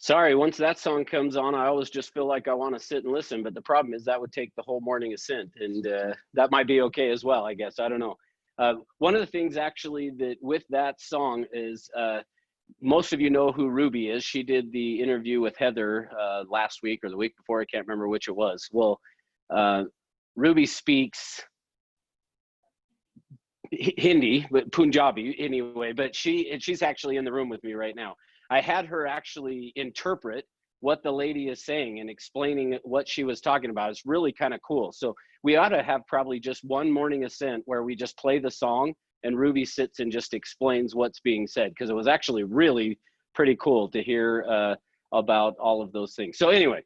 Sorry, once that song comes on, I always just feel like I want to sit and listen. But the problem is that would take the whole morning Ascent, and that might be okay as well, I guess. I don't know. One of the things actually that with that song is most of you know who Ruby is. She did the interview with Heather last week or the week before. I can't remember which it was. Well, Ruby speaks Hindi, but Punjabi anyway, but she's actually in the room with me right now. I had her actually interpret what the lady is saying and explaining what she was talking about. It's really kind of cool. So we ought to have probably just one morning Ascent where we just play the song and Ruby sits and just explains what's being said, because it was actually really pretty cool to hear about all of those things. So anyway,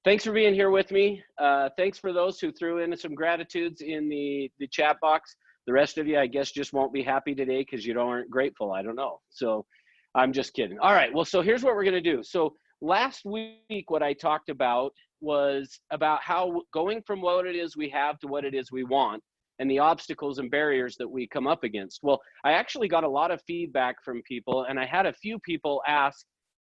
thanks for being here with me. Thanks for those who threw in some gratitudes in the chat box. The rest of you, I guess, just won't be happy today because you aren't grateful. I don't know. So I'm just kidding. All right. Well, so here's what we're going to do. So last week, what I talked about was about how going from what it is we have to what it is we want and the obstacles and barriers that we come up against. Well, I actually got a lot of feedback from people, and I had a few people ask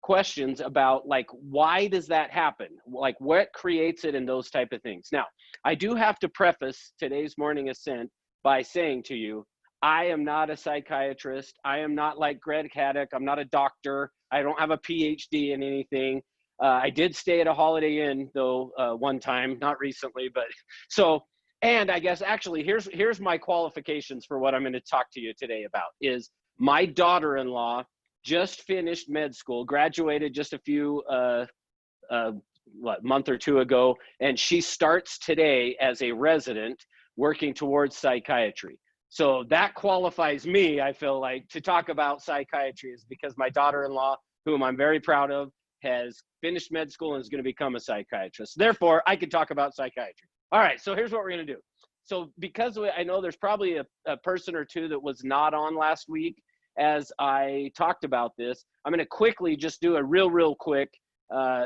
questions about, like, why does that happen? Like, what creates it and those type of things. Now, I do have to preface today's morning Ascent by saying to you, I am not a psychiatrist. I am not like Greg Haddock. I'm not a doctor. I don't have a PhD in anything. I did stay at a Holiday Inn though one time, not recently, but so, and I guess actually here's my qualifications for what I'm going to talk to you today about is my daughter-in-law just finished med school, graduated just a few, month or two ago, and she starts today as a resident working towards psychiatry. So that qualifies me, I feel like, to talk about psychiatry, is because my daughter-in-law, whom I'm very proud of, has finished med school and is going to become a psychiatrist. Therefore, I could talk about psychiatry. All right, so here's what we're going to do. So because I know there's probably a person or two that was not on last week as I talked about this, I'm going to quickly just do a real quick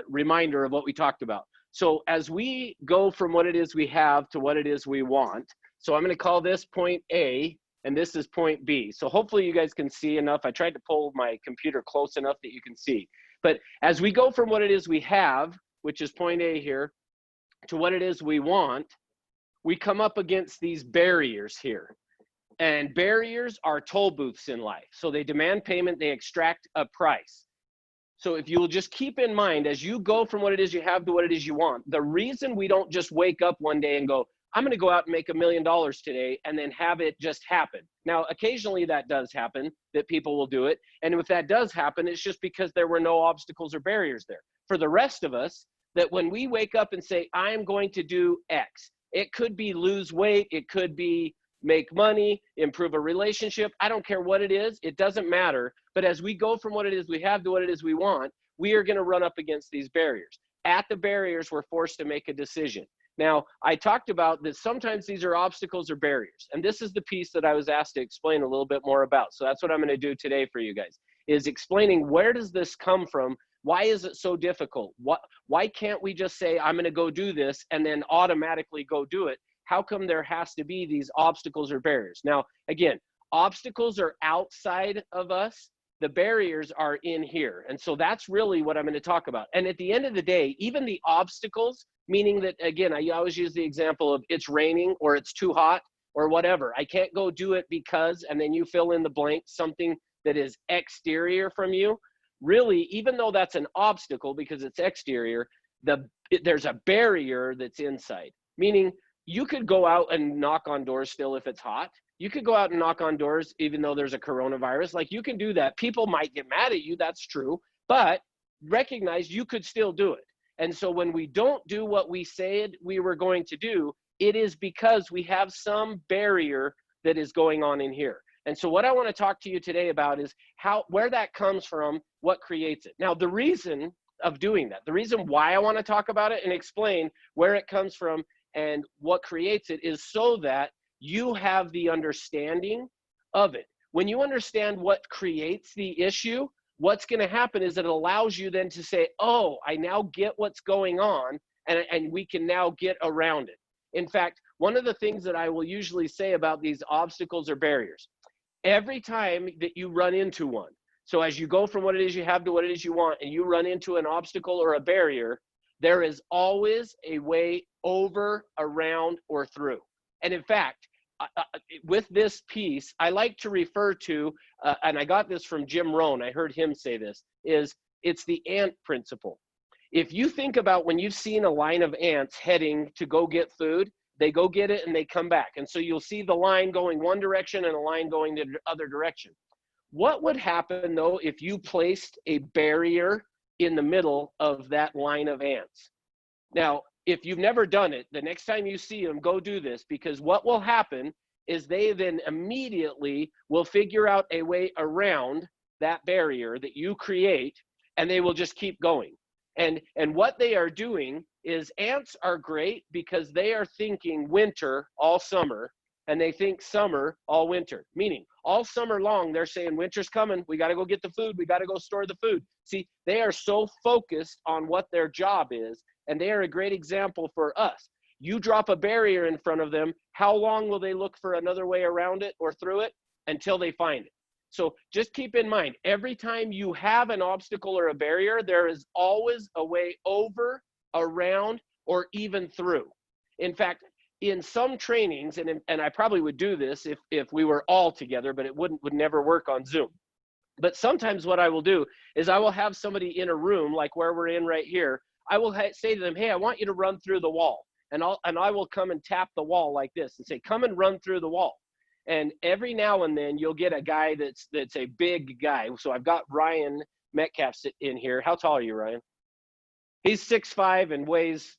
reminder of what we talked about. So as we go from what it is we have to what it is we want, so I'm going to call this point A, and this is point B. So hopefully you guys can see enough. I tried to pull my computer close enough that you can see. But as we go from what it is we have, which is point A here, to what it is we want, we come up against these barriers here. And barriers are toll booths in life. So they demand payment, they extract a price. So if you'll just keep in mind, as you go from what it is you have to what it is you want, the reason we don't just wake up one day and go, I'm going to go out and make $1 million today and then have it just happen. Now, occasionally that does happen, that people will do it. And if that does happen, it's just because there were no obstacles or barriers there. For the rest of us, that when we wake up and say, I'm going to do X, it could be lose weight, it could be make money, improve a relationship. I don't care what it is. It doesn't matter. But as we go from what it is we have to what it is we want, we are going to run up against these barriers. At the barriers, we're forced to make a decision. Now, I talked about that sometimes these are obstacles or barriers. And this is the piece that I was asked to explain a little bit more about. So that's what I'm going to do today for you guys, is explaining where does this come from? Why is it so difficult? Why can't we just say, I'm going to go do this and then automatically go do it? How come there has to be these obstacles or barriers? Now, again, obstacles are outside of us. The barriers are in here. And so that's really what I'm going to talk about. And at the end of the day, even the obstacles, meaning that, again, I always use the example of it's raining or it's too hot or whatever. I can't go do it because, and then you fill in the blank, something that is exterior from you. Really, even though that's an obstacle because it's exterior, there's a barrier that's inside, meaning you could go out and knock on doors still if it's hot. You could go out and knock on doors even though there's a coronavirus. Like, you can do that. People might get mad at you, that's true, but recognize you could still do it. And so when we don't do what we said we were going to do, it is because we have some barrier that is going on in here. And so what I want to talk to you today about is where that comes from, what creates it. Now, the reason of doing that, the reason why I want to talk about it and explain where it comes from and what creates it is so that you have the understanding of it. When you understand what creates the issue, what's going to happen is it allows you then to say, oh, I now get what's going on, and we can now get around it. In fact, one of the things that I will usually say about these obstacles or barriers, every time that you run into one, So as you go from what it is you have to what it is you want, and you run into an obstacle or a barrier, there is always a way over, around, or through. And in fact, with this piece, I like to refer to, and I got this from Jim Rohn, I heard him say this, it's the ant principle. If you think about when you've seen a line of ants heading to go get food, they go get it and they come back. And so you'll see the line going one direction and a line going the other direction. What would happen though if you placed a barrier in the middle of that line of ants? Now, if you've never done it, the next time you see them, go do this, because what will happen is they then immediately will figure out a way around that barrier that you create, and they will just keep going. And what they are doing is, ants are great because they are thinking winter all summer, and they think summer all winter, meaning all summer long, they're saying winter's coming. We got to go get the food. We got to go store the food. See, they are so focused on what their job is, and they are a great example for us. You drop a barrier in front of them, how long will they look for another way around it or through it? Until they find it. So just keep in mind, every time you have an obstacle or a barrier, there is always a way over, around, or even through. In fact, in some trainings, and I probably would do this if we were all together, but it would never work on Zoom. But sometimes what I will do is I will have somebody in a room like where we're in right here. I will say to them, hey, I want you to run through the wall. And I will come and tap the wall like this and say, come and run through the wall. And every now and then you'll get a guy that's a big guy. So I've got Ryan Metcalf in here. How tall are you, Ryan? He's 6'5" and weighs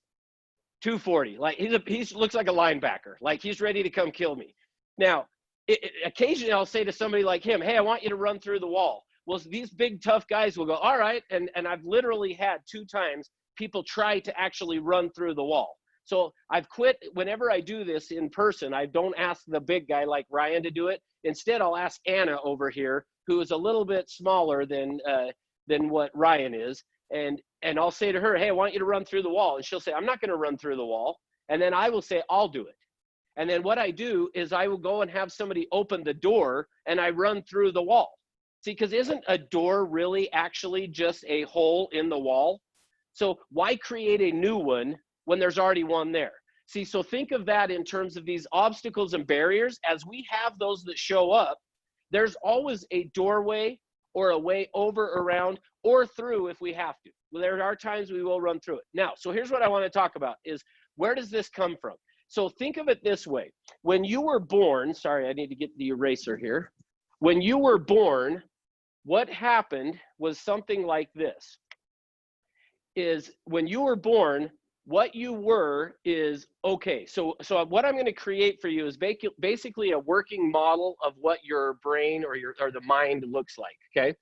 240. Like he looks like a linebacker. Like he's ready to come kill me. Now, occasionally I'll say to somebody like him, hey, I want you to run through the wall. Well, these big tough guys will go, all right. And I've literally had 2 times people try to actually run through the wall. So I've quit. Whenever I do this in person, I don't ask the big guy like Ryan to do it. Instead, I'll ask Anna over here, who is a little bit smaller than what Ryan is. And I'll say to her, hey, I want you to run through the wall. And she'll say, I'm not going to run through the wall. And then I will say, I'll do it. And then what I do is I will go and have somebody open the door and I run through the wall. See, because isn't a door really actually just a hole in the wall? So why create a new one when there's already one there? See, so think of that in terms of these obstacles and barriers. As we have those that show up, there's always a doorway or a way over, around, or through if we have to. Well, there are times we will run through it. Now, so here's what I want to talk about is, where does this come from? So think of it this way. When you were born, sorry, I need to get the eraser here. When you were born, what happened was something like this. Is when you were born, what you were is okay. So what I'm going to create for you is basically a working model of what your brain or the mind looks like. Okay.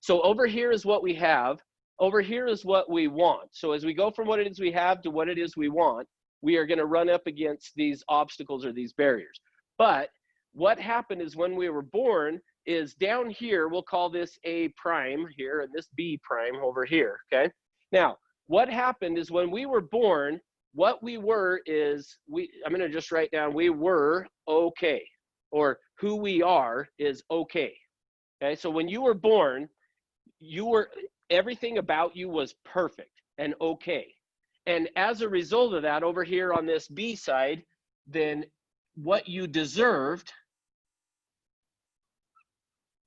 So over here is what we have. Over here is what we want. So as we go from what it is we have to what it is we want, we are going to run up against these obstacles or these barriers. But what happened is when we were born is down here, we'll call this A prime here and this B prime over here. Okay. Now, what happened is when we were born, what we were is, I'm going to just write down, we were okay, or who we are is okay. Okay, so when you were born, everything about you was perfect and okay. And as a result of that, over here on this B side, then what you deserved,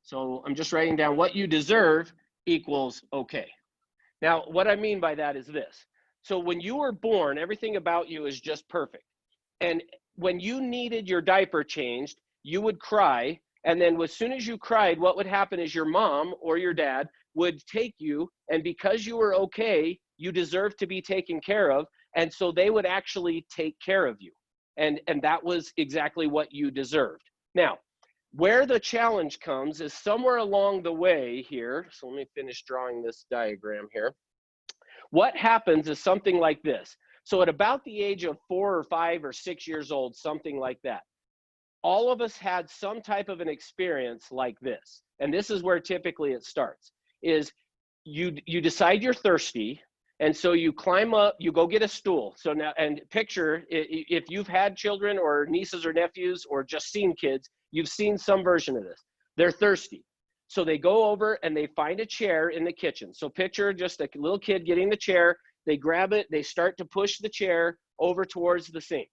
so I'm just writing down what you deserve equals okay. Now, what I mean by that is this. So when you were born, everything about you is just perfect. And when you needed your diaper changed, you would cry. And then as soon as you cried, what would happen is your mom or your dad would take you. And because you were okay, you deserved to be taken care of. And so they would actually take care of you. And that was exactly what you deserved. Now, where the challenge comes is somewhere along the way here. So let me finish drawing this diagram here. What happens is something like this. So at about the age of 4 or 5 or 6 years old, something like that, all of us had some type of an experience like this. And this is where typically it starts, is you decide you're thirsty. And so you climb up, you go get a stool. So now, and picture, if you've had children or nieces or nephews or just seen kids, you've seen some version of this. They're thirsty. So they go over and they find a chair in the kitchen. So picture just a little kid getting the chair. They grab it. They start to push the chair over towards the sink.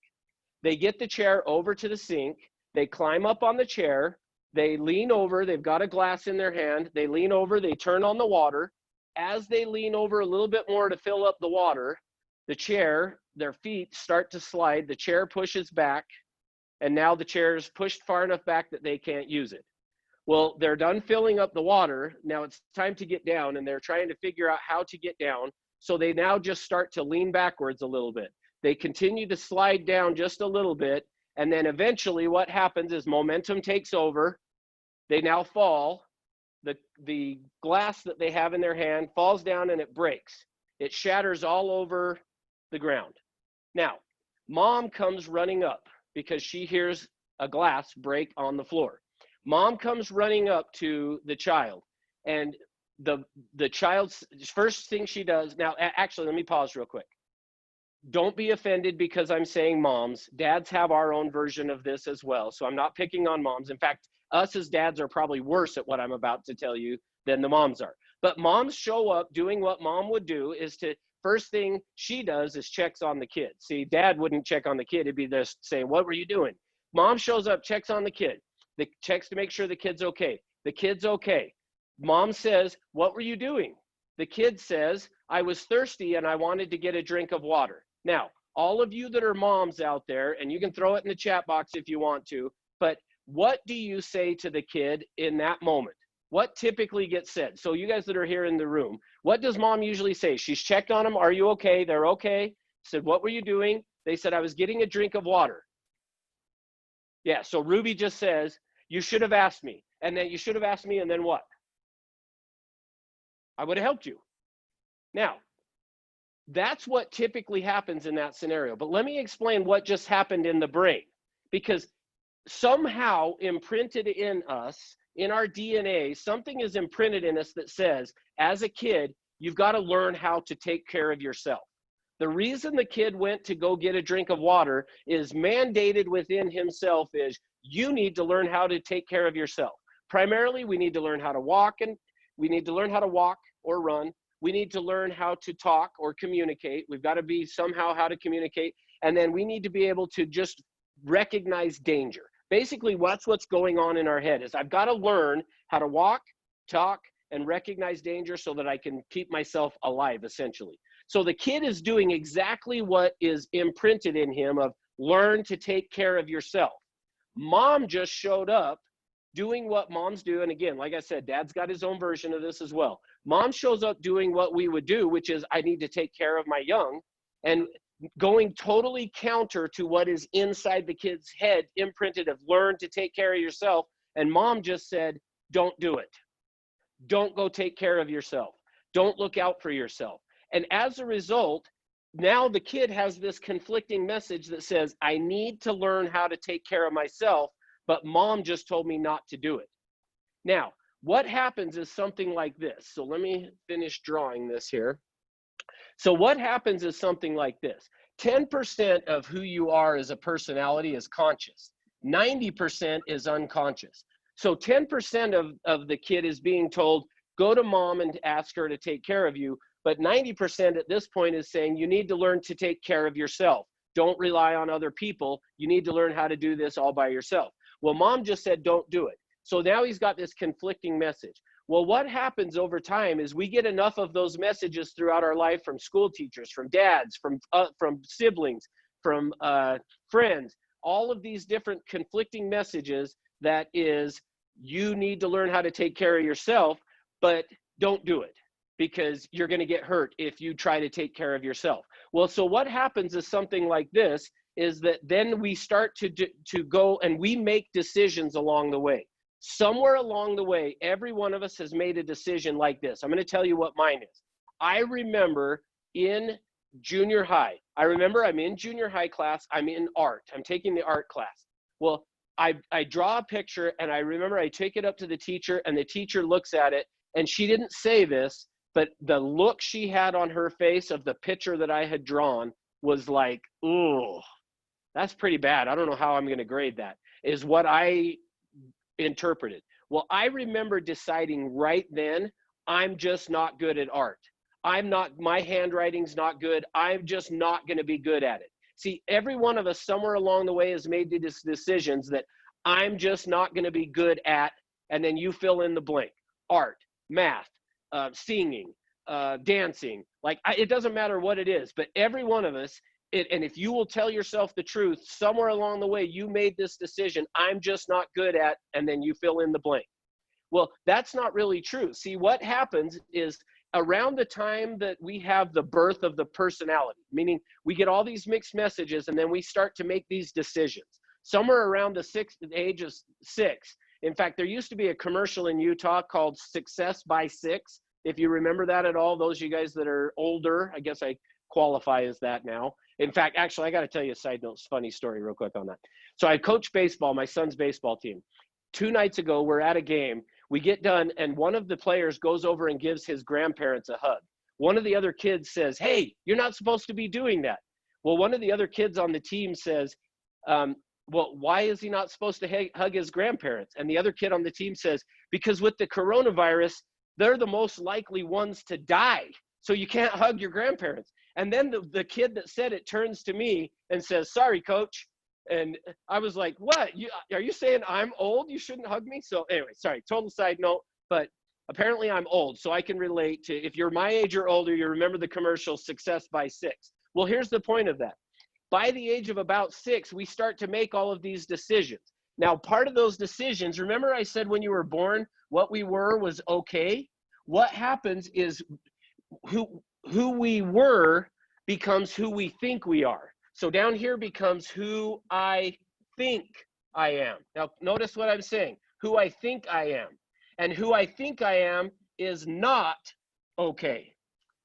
They get the chair over to the sink. They climb up on the chair. They lean over. They've got a glass in their hand. They lean over. They turn on the water. As they lean over a little bit more to fill up the water, the chair, their feet start to slide. The chair pushes back. And now the chair is pushed far enough back that they can't use it. Well, they're done filling up the water. Now it's time to get down, and they're trying to figure out how to get down. So they now just start to lean backwards a little bit. They continue to slide down just a little bit. And then eventually what happens is momentum takes over. They now fall. The glass that they have in their hand falls down and it breaks. It shatters all over the ground. Now, mom comes running up because she hears a glass break on the floor. Mom comes running up to the child, and the child's first thing she does, now actually let me pause real quick. Don't be offended because I'm saying moms. Dads have our own version of this as well, so I'm not picking on moms. In fact, us as dads are probably worse at what I'm about to tell you than the moms are. But moms show up doing what mom would do is to, first thing she does is checks on the kid. See, dad wouldn't check on the kid. It'd be just saying, what were you doing? Mom shows up, checks on the kid. The checks to make sure the kid's okay. The kid's okay. Mom says, what were you doing? The kid says, I was thirsty and I wanted to get a drink of water. Now, all of you that are moms out there, and you can throw it in the chat box if you want to, but what do you say to the kid in that moment? What typically gets said? So you guys that are here in the room, what does mom usually say? She's checked on them. Are you okay? They're okay. Said, what were you doing? They said, I was getting a drink of water. Yeah, so Ruby just says, you should have asked me. And then you should have asked me, and then what? I would have helped you. Now, that's what typically happens in that scenario. But let me explain what just happened in the brain. Because somehow imprinted in us, in our DNA, something is imprinted in us that says, as a kid, you've got to learn how to take care of yourself. The reason the kid went to go get a drink of water is mandated within himself is, you need to learn how to take care of yourself. Primarily, we need to learn how to walk, and we need to learn how to walk or run. We need to learn how to talk or communicate. We've got to be somehow how to communicate. And then we need to be able to just recognize danger. Basically, what's going on in our head is I've got to learn how to walk, talk, and recognize danger so that I can keep myself alive, essentially. So the kid is doing exactly what is imprinted in him of learn to take care of yourself. Mom just showed up doing what moms do. And again, like I said, dad's got his own version of this as well. Mom shows up doing what we would do, which is I need to take care of my young, and going totally counter to what is inside the kid's head, imprinted of learn to take care of yourself. And mom just said, don't do it. Don't go take care of yourself. Don't look out for yourself. And as a result, now the kid has this conflicting message that says, I need to learn how to take care of myself, but mom just told me not to do it. Now, what happens is something like this. So let me finish drawing this here. So what happens is something like this. 10% of who you are as a personality is conscious. 90% is unconscious. So 10% of the kid is being told, go to mom and ask her to take care of you. But 90% at this point is saying, you need to learn to take care of yourself. Don't rely on other people. You need to learn how to do this all by yourself. Well, mom just said, don't do it. So now he's got this conflicting message. Well, what happens over time is we get enough of those messages throughout our life from school teachers, from dads, from siblings, from friends, all of these different conflicting messages that is, you need to learn how to take care of yourself, but don't do it because you're going to get hurt if you try to take care of yourself. Well, so what happens is something like this is that then we start to go and we make decisions along the way. Somewhere along the way, every one of us has made a decision like this. I'm going to tell you what mine is. I remember in junior high, I'm in junior high class, I'm in art, I'm taking the art class. Well, I draw a picture and I remember I take it up to the teacher and the teacher looks at it, and she didn't say this, but the look she had on her face of the picture that I had drawn was like, ooh, that's pretty bad. I don't know how I'm going to grade that, is what I interpreted. Well, I remember deciding right then, I'm just not good at art. My handwriting's not good. I'm just not going to be good at it. See, every one of us somewhere along the way has made these decisions that I'm just not going to be good at, and then you fill in the blank. Art, math, singing, dancing. Like, it doesn't matter what it is, but every one of us, and if you will tell yourself the truth, somewhere along the way, you made this decision, I'm just not good at, and then you fill in the blank. Well, that's not really true. See, what happens is around the time that we have the birth of the personality, meaning we get all these mixed messages and then we start to make these decisions. Somewhere around the age of 6. In fact, there used to be a commercial in Utah called Success by 6. If you remember that at all, those of you guys that are older, I guess I qualify as that now. In fact, actually, I got to tell you a side note, funny story real quick on that. So I coach baseball, my son's baseball team. 2 nights ago, we're at a game. We get done, and one of the players goes over and gives his grandparents a hug. One of the other kids says, hey, you're not supposed to be doing that. Well, one of the other kids on the team says, well, why is he not supposed to hug his grandparents? And the other kid on the team says, because with the coronavirus, they're the most likely ones to die. So you can't hug your grandparents. And then the kid that said it turns to me and says, sorry, coach. And I was like, what? Are you saying I'm old? You shouldn't hug me? So anyway, sorry, total side note, but apparently I'm old. So I can relate to, if you're my age or older, you remember the commercial Success by 6. Well, here's the point of that. By the age of about 6, we start to make all of these decisions. Now, part of those decisions, remember I said when you were born, what we were was okay? What happens is who we were becomes who we think we are. So down here becomes who I think I am. Now, notice what I'm saying, who I think I am. And who I think I am is not okay.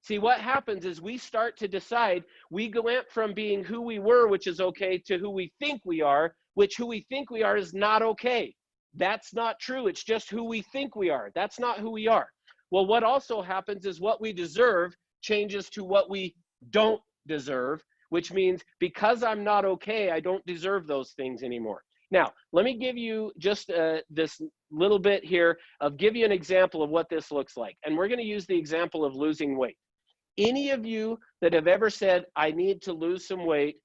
See, what happens is we start to decide, we went from being who we were, which is okay, to who we think we are, which who we think we are is not okay. That's not true. It's just who we think we are. That's not who we are. Well, what also happens is what we deserve changes to what we don't deserve, which means because I'm not okay, I don't deserve those things anymore. Now, let me give you just this little bit here of give you an example of what this looks like. And we're going to use the example of losing weight. Any of you that have ever said, I need to lose some weight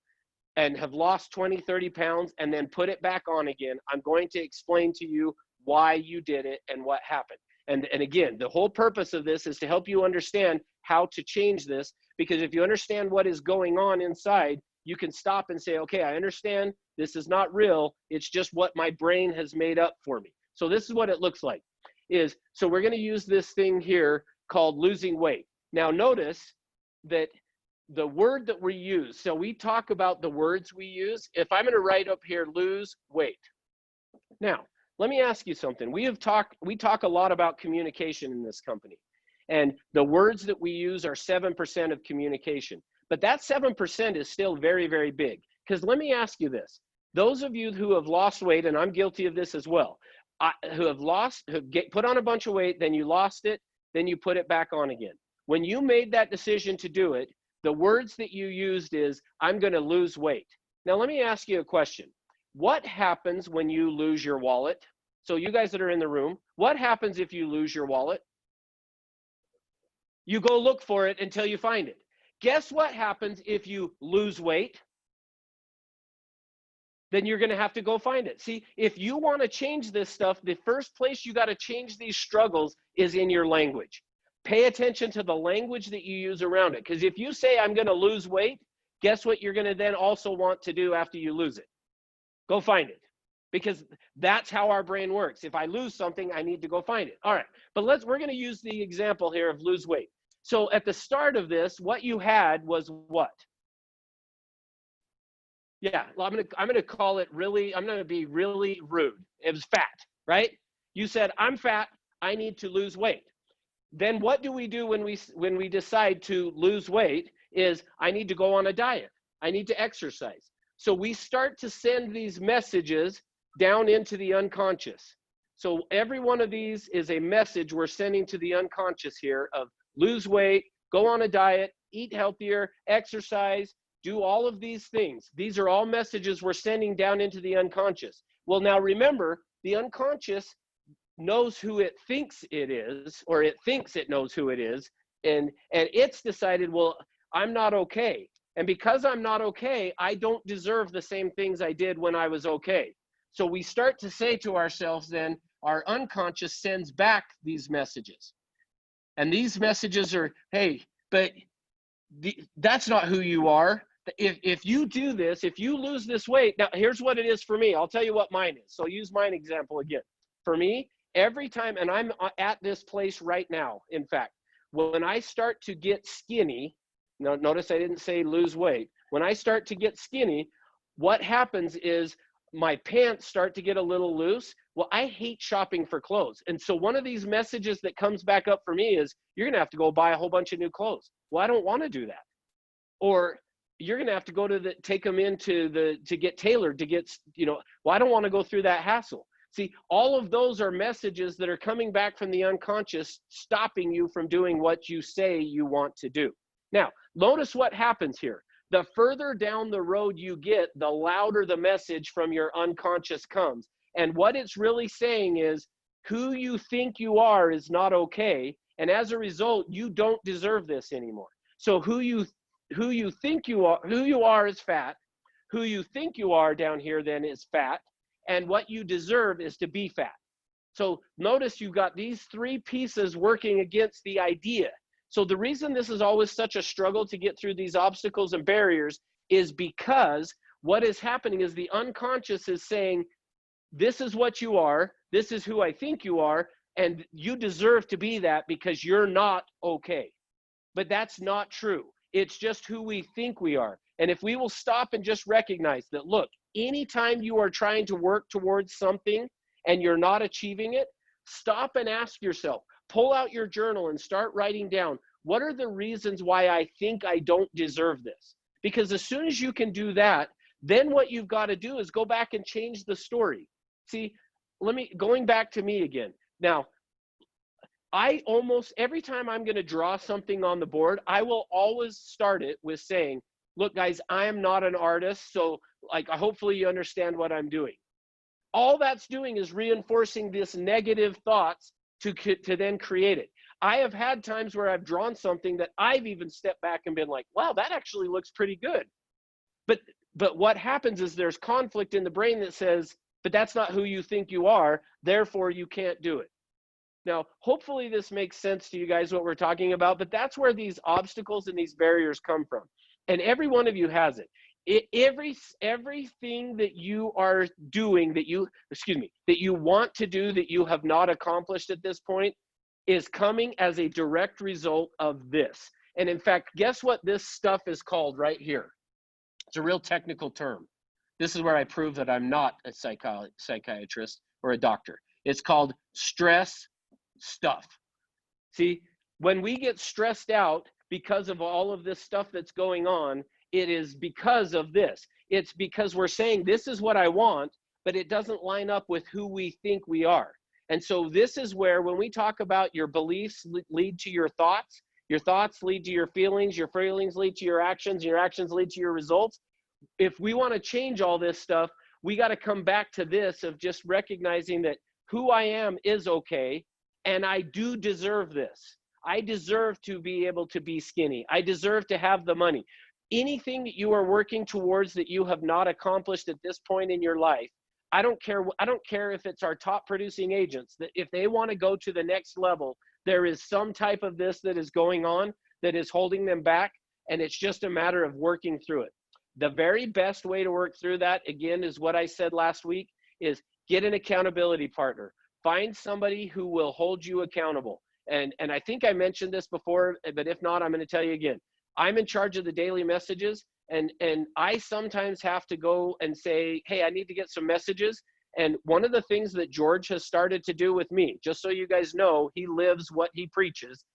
and have lost 20, 30 pounds and then put it back on again, I'm going to explain to you why you did it and what happened. And again, the whole purpose of this is to help you understand how to change this, because if you understand what is going on inside, you can stop and say, okay, I understand this is not real. It's just what my brain has made up for me. So this is what it looks like. So we're going to use this thing here called losing weight. Now notice that the word that we use, so we talk about the words we use. If I'm going to write up here, lose weight. Now, let me ask you something. We talk a lot about communication in this company. And the words that we use are 7% of communication. But that 7% is still very, very big. Because let me ask you this. Those of you who have lost weight, and I'm guilty of this as well, who have put on a bunch of weight, then you lost it, then you put it back on again. When you made that decision to do it, the words that you used is, I'm going to lose weight. Now, let me ask you a question. What happens when you lose your wallet? So you guys that are in the room, what happens if you lose your wallet? You go look for it until you find it. Guess what happens if you lose weight? Then you're going to have to go find it. See, if you want to change this stuff, the first place you got to change these struggles is in your language. Pay attention to the language that you use around it. Because if you say, I'm going to lose weight, guess what you're going to then also want to do after you lose it? Go find it. Because that's how our brain works. If I lose something, I need to go find it. All right, but we're going to use the example here of lose weight. So at the start of this, what you had was what? Yeah, well, I'm gonna call it really, I'm gonna be really rude. It was fat, right? You said, I'm fat, I need to lose weight. Then what do we do when we decide to lose weight is I need to go on a diet. I need to exercise. So we start to send these messages down into the unconscious. So every one of these is a message we're sending to the unconscious here of lose weight, go on a diet, eat healthier, exercise, do all of these things. These are all messages we're sending down into the unconscious. Well, now remember, the unconscious knows who it thinks it is, or it thinks it knows who it is, and it's decided, well, I'm not okay. And because I'm not okay, I don't deserve the same things I did when I was okay. So we start to say to ourselves, then our unconscious sends back these messages. And these messages are, hey, but that's not who you are. If you do this, if you lose this weight, now here's what it is for me. I'll tell you what mine is. So use mine example again. For me, every time, and I'm at this place right now, in fact, when I start to get skinny, notice I didn't say lose weight. When I start to get skinny, what happens is my pants start to get a little loose. Well, I hate shopping for clothes. And so one of these messages that comes back up for me is, you're going to have to go buy a whole bunch of new clothes. Well, I don't want to do that. Or you're going to have to go to take them in to get tailored, to get, well, I don't want to go through that hassle. See, all of those are messages that are coming back from the unconscious, stopping you from doing what you say you want to do. Now, notice what happens here. The further down the road you get, the louder the message from your unconscious comes. And what it's really saying is, who you think you are is not okay. And as a result, you don't deserve this anymore. So who you think you are is fat. Who you think you are down here then is fat. And what you deserve is to be fat. So notice you've got these three pieces working against the idea. So the reason this is always such a struggle to get through these obstacles and barriers is because what is happening is the unconscious is saying, this is what you are, this is who I think you are, and you deserve to be that because you're not okay. But that's not true. It's just who we think we are. And if we will stop and just recognize that, look, anytime you are trying to work towards something and you're not achieving it, stop and ask yourself, pull out your journal and start writing down, what are the reasons why I think I don't deserve this? Because as soon as you can do that, then what you've got to do is go back and change the story. See, going back to me again. Now, I almost, every time I'm going to draw something on the board, I will always start it with saying, look, guys, I am not an artist, so hopefully you understand what I'm doing. All that's doing is reinforcing this negative thoughts to then create it. I have had times where I've drawn something that I've even stepped back and been like, wow, that actually looks pretty good. But what happens is there's conflict in the brain that says, but that's not who you think you are, therefore you can't do it. Now, hopefully this makes sense to you guys, what we're talking about, but that's where these obstacles and these barriers come from. And every one of you has it. Everything that you are doing, that you want to do, that you have not accomplished at this point, is coming as a direct result of this. And in fact, guess what this stuff is called right here? It's a real technical term. This is where I prove that I'm not a psychiatrist or a doctor. It's called stress stuff. See, when we get stressed out because of all of this stuff that's going on, it is because of this. It's because we're saying this is what I want, but it doesn't line up with who we think we are. And so this is where, when we talk about your beliefs lead to your thoughts lead to your feelings lead to your actions lead to your results. If we want to change all this stuff, we got to come back to this of just recognizing that who I am is okay, and I do deserve this. I deserve to be able to be skinny. I deserve to have the money. Anything that you are working towards that you have not accomplished at this point in your life, I don't care if it's our top producing agents, that if they want to go to the next level, there is some type of this that is going on that is holding them back, and it's just a matter of working through it. The very best way to work through that, again, is what I said last week, is get an accountability partner. Find somebody who will hold you accountable. And I think I mentioned this before, but if not, I'm going to tell you again. I'm in charge of the daily messages, and I sometimes have to go and say, hey, I need to get some messages. And one of the things that George has started to do with me, just so you guys know, he lives what he preaches.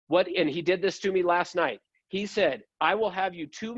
And he did this to me last night. He said, I will have you two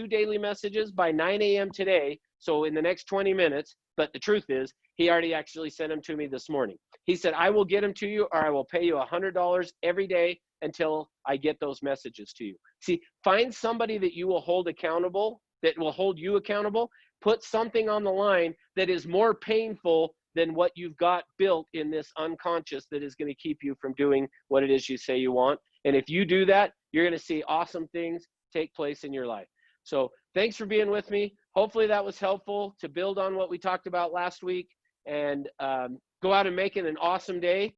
daily messages by 9 a.m. today, so in the next 20 minutes. But the truth is, he already actually sent them to me this morning. He said, I will get them to you, or I will pay you $100 every day until I get those messages to you. See, find somebody that you will hold accountable, that will hold you accountable. Put something on the line that is more painful than what you've got built in this unconscious that is going to keep you from doing what it is you say you want. And if you do that, you're going to see awesome things take place in your life. So thanks for being with me. Hopefully that was helpful to build on what we talked about last week, and go out and make it an awesome day.